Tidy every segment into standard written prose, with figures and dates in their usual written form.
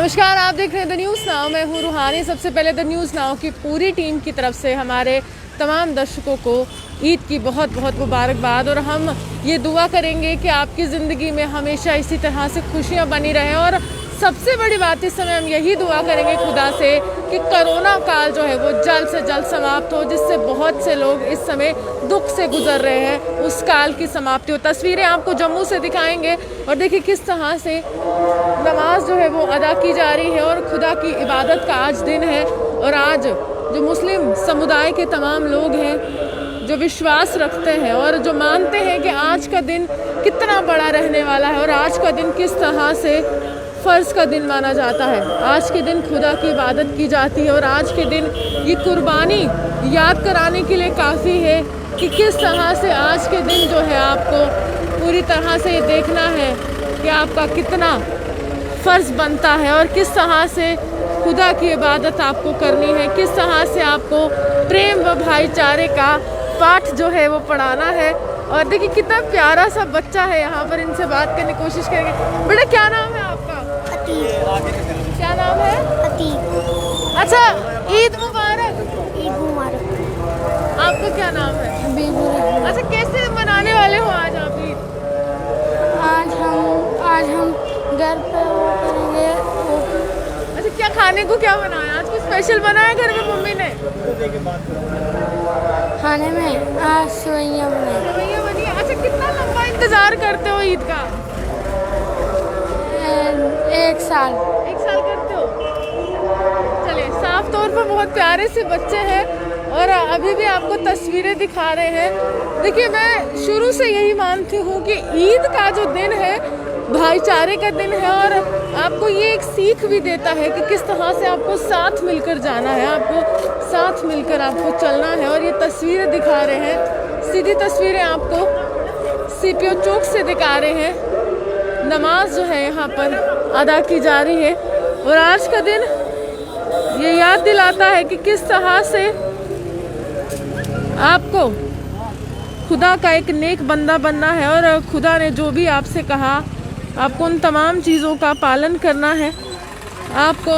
नमस्कार, आप देख रहे हैं द न्यूज़ नाउ। मैं हूं रूहानी। सबसे पहले द न्यूज़ नाउ की पूरी टीम की तरफ से हमारे तमाम दर्शकों को ईद की बहुत बहुत मुबारकबाद। और हम ये दुआ करेंगे कि आपकी ज़िंदगी में हमेशा इसी तरह से खुशियां बनी रहें। और सबसे बड़ी बात इस समय हम यही दुआ करेंगे खुदा से कि कोरोना काल जो है वो जल्द से जल्द समाप्त हो, जिससे बहुत से लोग इस समय दुख से गुजर रहे हैं, उस काल की समाप्ति हो। तस्वीरें आपको जम्मू से दिखाएंगे और देखिए किस तरह से नमाज जो है वो अदा की जा रही है और खुदा की इबादत का आज दिन है। और आज जो मुस्लिम समुदाय के तमाम लोग हैं जो विश्वास रखते हैं और जो मानते हैं कि आज का दिन कितना बड़ा रहने वाला है और आज का दिन किस तरह से फ़र्ज़ का दिन माना जाता है। आज के दिन खुदा की इबादत की जाती है और आज के दिन ये कुर्बानी याद कराने के लिए काफ़ी है कि किस तरह से आज के दिन जो है आपको पूरी तरह से ये देखना है कि आपका कितना फ़र्ज़ बनता है और किस तरह से खुदा की इबादत आपको करनी है, किस तरह से आपको प्रेम व भाईचारे का पाठ जो है वो पढ़ाना है। और देखिए कितना प्यारा सा बच्चा है यहाँ पर, इनसे बात करने की कोशिश करेंगे। बेटा क्या नाम है आपका? अतीक। क्या नाम है? अतीक। अच्छा, ईद मुबारक। ईद मुबारक। आपका क्या नाम है? बीबू। अच्छा, कैसे मनाने वाले हो आज आप ईद? आज हम घर पे वो करेंगे। अच्छा, क्या खाने को क्या बनाया आज? कुछ स्पेशल बनाया घर में मम्मी ने? खाने में आज सेवइयाँ बनाई। सेवइयाँ बनी है। अच्छा, कितना लंबा इंतजार करते हो ईद का? 1 साल। 1 साल करते हो? चलिए, साफ तौर पर बहुत प्यारे से बच्चे हैं और अभी भी आपको तस्वीरें दिखा रहे हैं। देखिए, मैं शुरू से यही मानती हूँ कि ईद का जो दिन है भाईचारे का दिन है और आपको ये एक सीख भी देता है कि किस तरह से आपको साथ मिलकर जाना है, आपको साथ मिलकर आपको चलना है। और ये तस्वीरें दिखा रहे हैं, सीधी तस्वीरें आपको सीपीओ चौक से दिखा रहे हैं। नमाज जो है यहाँ पर अदा की जा रही है और आज का दिन ये याद दिलाता है कि किस तरह से आपको खुदा का एक नेक बंदा बनना है और खुदा ने जो भी आपसे कहा आपको उन तमाम चीज़ों का पालन करना है। आपको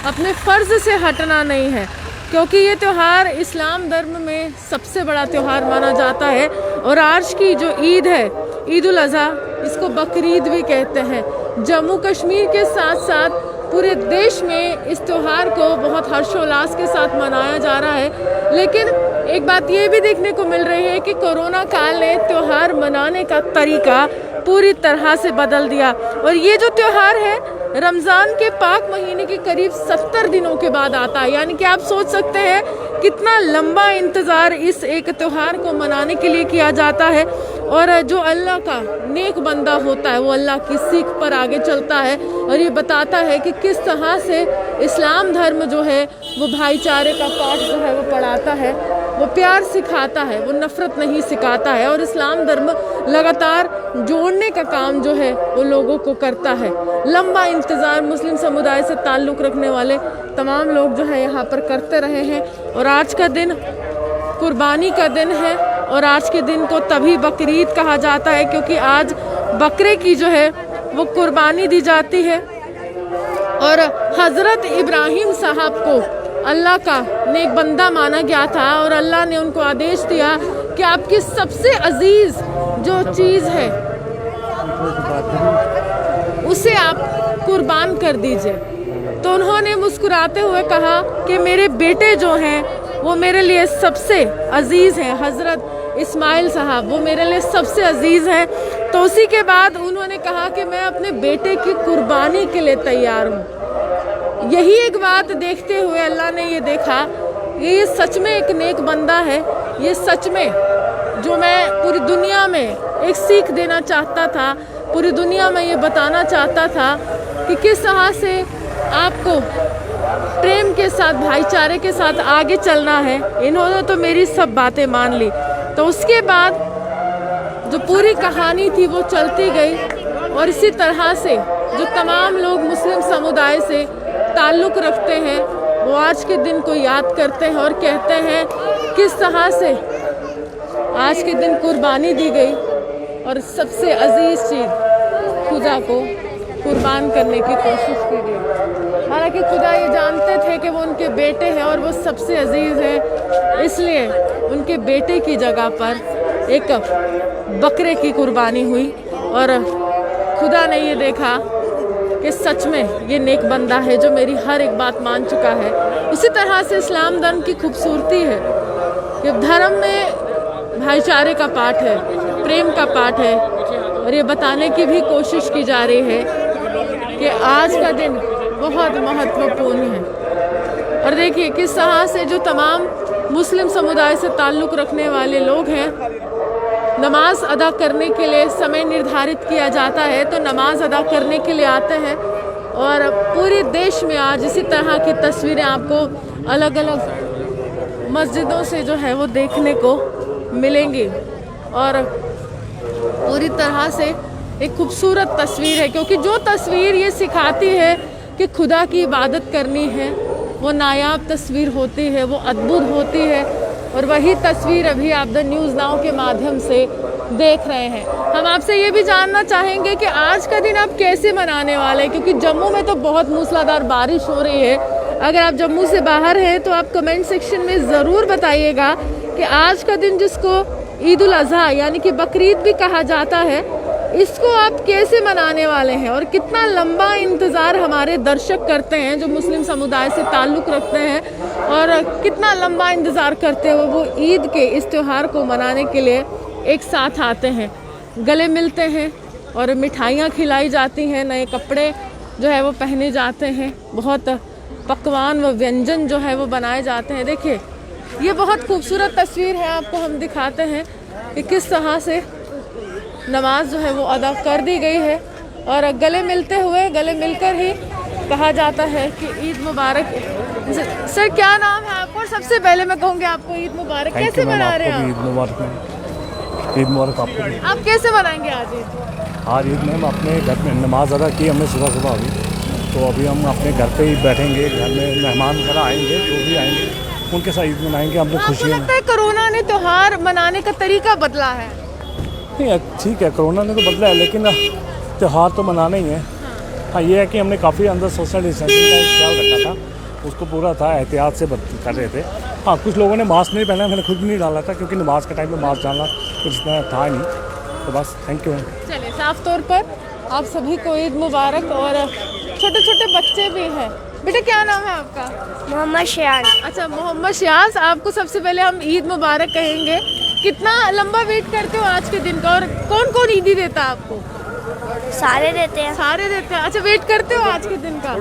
अपने फ़र्ज़ से हटना नहीं है, क्योंकि ये त्यौहार इस्लाम धर्म में सबसे बड़ा त्यौहार माना जाता है। और आज की जो ईद है, ईद उल अज़हा, इसको बकरीद भी कहते हैं। जम्मू कश्मीर के साथ साथ पूरे देश में इस त्यौहार को बहुत हर्षोल्लास के साथ मनाया जा रहा है। लेकिन एक बात ये भी देखने को मिल रही है कि कोरोना काल ने त्यौहार मनाने का तरीका पूरी तरह से बदल दिया। और ये जो त्यौहार है रमज़ान के पाक महीने के करीब 70 दिनों के बाद आता है। यानी कि आप सोच सकते हैं कितना लंबा इंतज़ार इस एक त्यौहार को मनाने के लिए किया जाता है। और जो अल्लाह का नेक बंदा होता है वो अल्लाह की सीख पर आगे चलता है और ये बताता है कि किस तरह से इस्लाम धर्म जो है वो भाईचारे का पाठ जो है वो पढ़ाता है, वो प्यार सिखाता है, वो नफ़रत नहीं सिखाता है। और इस्लाम धर्म लगातार जोड़ने का काम जो है वो लोगों को करता है। लंबा इंतज़ार मुस्लिम समुदाय से ताल्लुक़ रखने वाले तमाम लोग जो है यहाँ पर करते रहे हैं। और आज का दिन कुर्बानी का दिन है और आज के दिन को तभी बकरीद कहा जाता है क्योंकि आज बकरे की जो है वो कुर्बानी दी जाती है। और हज़रत इब्राहीम साहब को अल्लाह का नेक बंदा माना गया था और अल्लाह ने उनको आदेश दिया कि आपकी सबसे अजीज़ जो चीज़ है उसे आप कुर्बान कर दीजिए। तो उन्होंने मुस्कुराते हुए कहा कि मेरे बेटे जो हैं वो मेरे लिए सबसे अजीज़ हैं। हज़रत इस्माइल साहब वो मेरे लिए सबसे अजीज़ हैं। तो उसी के बाद उन्होंने कहा कि मैं अपने बेटे की कुर्बानी के लिए तैयार हूँ। यही एक बात देखते हुए अल्लाह ने ये देखा ये सच में एक नेक बंदा है। ये सच में जो मैं पूरी दुनिया में एक सीख देना चाहता था, पूरी दुनिया में ये बताना चाहता था कि किस तरह से आपको प्रेम के साथ भाईचारे के साथ आगे चलना है। इन्होंने तो मेरी सब बातें मान ली। तो उसके बाद जो पूरी कहानी थी वो चलती गई और इसी तरह से जो तमाम लोग मुस्लिम समुदाय से ताल्लुक़ रखते हैं वो आज के दिन को याद करते हैं और कहते हैं किस तरह से आज के दिन कुर्बानी दी गई और सबसे अजीज़ चीज़ खुदा को कुर्बान करने की कोशिश की गई। हालांकि खुदा ये जानते थे कि वो उनके बेटे हैं और वो सबसे अजीज़ है, इसलिए उनके बेटे की जगह पर एक बकरे की कुर्बानी हुई और खुदा ने ये देखा कि सच में ये नेक बंदा है जो मेरी हर एक बात मान चुका है। उसी तरह से इस्लाम धर्म की खूबसूरती है कि धर्म में भाईचारे का पाठ है, प्रेम का पाठ है और ये बताने की भी कोशिश की जा रही है कि आज का दिन बहुत महत्वपूर्ण है। और देखिए किस तरह से जो तमाम मुस्लिम समुदाय से ताल्लुक़ रखने वाले लोग हैं, नमाज अदा करने के लिए समय निर्धारित किया जाता है तो नमाज अदा करने के लिए आते हैं। और पूरे देश में आज इसी तरह की तस्वीरें आपको अलग अलग मस्जिदों से जो है वो देखने को मिलेंगी और पूरी तरह से एक खूबसूरत तस्वीर है, क्योंकि जो तस्वीर ये सिखाती है कि खुदा की इबादत करनी है वो नायाब तस्वीर होती है, वो अद्भुत होती है। और वही तस्वीर अभी आप द न्यूज़ नाउ के माध्यम से देख रहे हैं। हम आपसे ये भी जानना चाहेंगे कि आज का दिन आप कैसे मनाने वाले हैं, क्योंकि जम्मू में तो बहुत मूसलाधार बारिश हो रही है। अगर आप जम्मू से बाहर हैं तो आप कमेंट सेक्शन में ज़रूर बताइएगा कि आज का दिन जिसको ईद उल अज़हा यानी कि बकरीद भी कहा जाता है, इसको आप कैसे मनाने वाले हैं और कितना लंबा इंतज़ार हमारे दर्शक करते हैं जो मुस्लिम समुदाय से ताल्लुक़ रखते हैं और कितना लंबा इंतज़ार करते हुए वो ईद के इस त्यौहार को मनाने के लिए एक साथ आते हैं, गले मिलते हैं और मिठाइयाँ खिलाई जाती हैं, नए कपड़े जो है वो पहने जाते हैं, बहुत पकवान व व्यंजन जो है वो बनाए जाते हैं। देखिए ये बहुत खूबसूरत तस्वीर है, आपको हम दिखाते हैं कि किस तरह से नमाज जो है वो अदा कर दी गई है और गले मिलते हुए, गले मिलकर ही कहा जाता है कि ईद मुबारक। सर क्या नाम है आपको? और सबसे पहले मैं कहूँगी आपको ईद मुबारक। कैसे मना रहे हैं आप? ईद मुबारक। ईद मुबारक आपको भी। आप कैसे मनाएंगे आज ईद? आज ईद में हम अपने घर में नमाज अदा की हमने सुबह सुबह अभी, तो अभी हम अपने घर पे ही बैठेंगे, घर में मेहमान घर आएंगे, जो भी आएंगे उनके साथ ईद मनाएंगे। हम लोग खुशी लगता है कोरोना ने त्यौहार मनाने का तरीका बदला है? नहीं, ठीक है, कोरोना ने तो बदला है लेकिन त्यौहार तो मनाना ही है। हाँ, ये है कि हमने काफ़ी अंदर सोशल डिस्टेंसिंग का ख्याल रखा था, उसको पूरा था एहतियात से कर रहे थे। हाँ, कुछ लोगों ने मास्क नहीं पहना, मैंने खुद भी नहीं डाला था क्योंकि नमाज के टाइम में मास्क डालना कुछ इतना था नहीं, तो बस थैंक यू। चलिए, साफ तौर पर आप सभी को ईद मुबारक। और छोटे छोटे बच्चे भी हैं। बेटा क्या नाम है आपका? मोहम्मद शियान। अच्छा मोहम्मद शियाज, आपको सबसे पहले हम ईद मुबारक कहेंगे। कितना लंबा वेट करते हो आज के दिन का और कौन कौन ईदी देता है आपको? सारे देते हैं। सारे देते हैं। अच्छा, वेट करते हो आज के दिन का?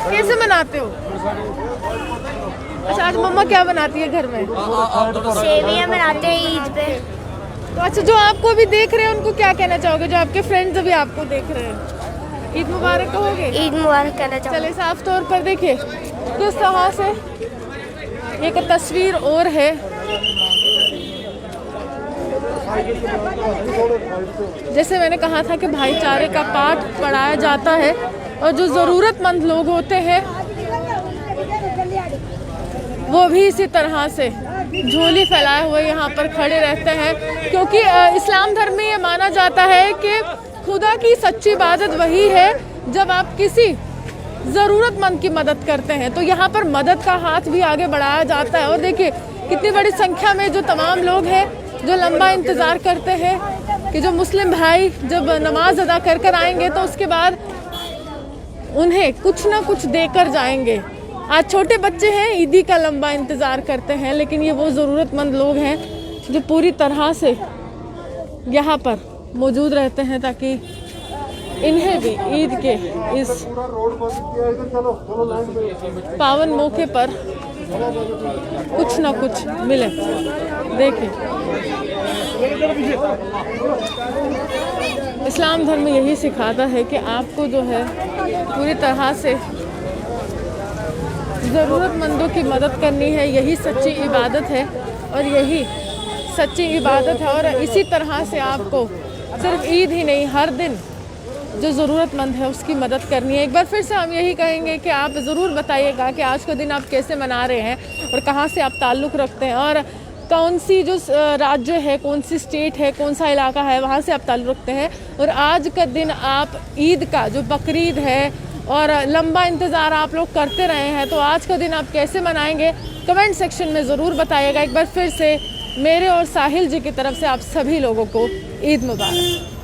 कैसे मनाते हो? अच्छा, आज मम्मा क्या बनाती है घर में? सेवियां बनाते हैं ईद पे। तो अच्छा, जो आपको अभी देख रहे हैं उनको क्या कहना चाहोगे, जो आपके फ्रेंड्स अभी आपको देख रहे हैं? ईद मुबारक कहोगे? ईद मुबारक कहना चाहूँगी। चले, साफ तौर पर देखिए किस तरह से एक तस्वीर और है। जैसे मैंने कहा था कि भाईचारे का पाठ पढ़ाया जाता है और जो ज़रूरतमंद लोग होते हैं वो भी इसी तरह से झोली फैलाए हुए यहाँ पर खड़े रहते हैं, क्योंकि इस्लाम धर्म में ये माना जाता है कि खुदा की सच्ची इबादत वही है जब आप किसी ज़रूरतमंद की मदद करते हैं। तो यहाँ पर मदद का हाथ भी आगे बढ़ाया जाता है। और देखिए कितनी बड़ी संख्या में जो तमाम लोग हैं जो लंबा इंतज़ार करते हैं कि जो मुस्लिम भाई जब नमाज अदा कर कर आएंगे तो उसके बाद उन्हें कुछ ना कुछ देकर जाएंगे। आज छोटे बच्चे हैं, ईदी का लंबा इंतज़ार करते हैं, लेकिन ये वो ज़रूरतमंद लोग हैं जो पूरी तरह से यहाँ पर मौजूद रहते हैं ताकि इन्हें भी ईद के इस पावन मौके पर कुछ ना कुछ मिले। देखिए इस्लाम धर्म यही सिखाता है कि आपको जो है पूरी तरह से ज़रूरतमंदों की मदद करनी है। यही सच्ची इबादत है और यही सच्ची इबादत है। और इसी तरह से आपको सिर्फ ईद ही नहीं, हर दिन जो ज़रूरतमंद है उसकी मदद करनी है। एक बार फिर से हम यही कहेंगे कि आप ज़रूर बताइएगा कि आज का दिन आप कैसे मना रहे हैं और कहाँ से आप ताल्लुक़ रखते हैं। और कौन सी जो राज्य है, कौन सी स्टेट है, कौन सा इलाका है, वहाँ से आप ताल्लुक़ रखते हैं। और आज का दिन आप ईद का, जो बकरीद है और लंबा इंतज़ार आप लोग करते रहे हैं, तो आज का दिन आप कैसे मनाएंगे कमेंट सेक्शन में ज़रूर बताइएगा। एक बार फिर से मेरे और साहिल जी की तरफ से आप सभी लोगों को ईद मुबारक।